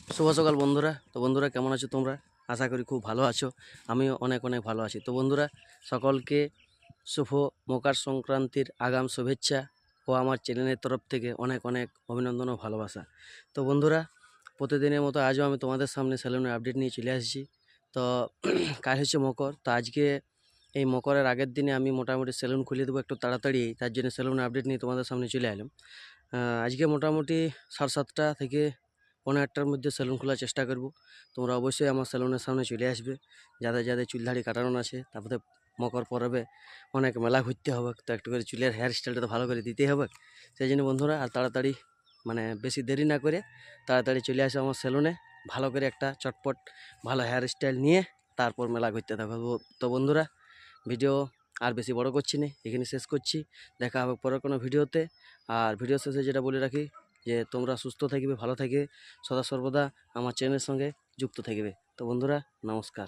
শুভ সকাল বন্ধুরা। তো বন্ধুরা কেমন আছো তোমরা? আশা করি খুব ভালো আছো। আমিও অনেক অনেক ভালো আছি। তো বন্ধুরা সকলকে শুভ মকর সংক্রান্তির আগাম শুভেচ্ছা ও আমার চ্যানেলের তরফ থেকে অনেক অনেক অভিনন্দন ও ভালোবাসা। তো বন্ধুরা প্রতিদিনের মতো আজও আমি তোমাদের সামনে সেলুনের আপডেট নিয়ে চলে আসছি। তো কাল হচ্ছে মকর, তো আজকে এই মকরের আগের দিনে আমি মোটামুটি সেলুন খুলে দেবো একটু তাড়াতাড়ি, তার জন্য সেলুনের আপডেট নিয়ে তোমাদের সামনে চলে এলাম। আজকে মোটামুটি 7:30 থেকে 8:30টার মধ্যে সেলুন খোলার চেষ্টা করব। তোমরা অবশ্যই আমার সেলুনের সামনে চলে আসবে, যাদের যাদের চুল দাড়ি কাটানো আছে। তারপরে মকর পরবে অনেক মেলা ঘুরতে হবে, তো একটু করে চুলের হেয়ার স্টাইলটা তো ভালো করে দিতেই হবে। সেই জন্য বন্ধুরা আর তাড়াতাড়ি বেশি দেরি না করে তাড়াতাড়ি চলে আসো আমার সেলুনে, ভালো করে একটা চটপট ভালো হেয়ার স্টাইল নিয়ে তারপর মেলা ঘুরতে থাকবো। তো বন্ধুরা ভিডিও আর বেশি বড় করছি না, এখানে শেষ করছি। দেখা হবে পরের কোনো ভিডিওতে। আর ভিডিও শেষে যেটা বলে রাখি যে তোমরা সুস্থ থাকবে, ভালো থাকবে, সদা সর্বদা আমার চ্যানেলের সঙ্গে যুক্ত থাকবে। তো বন্ধুরা নমস্কার।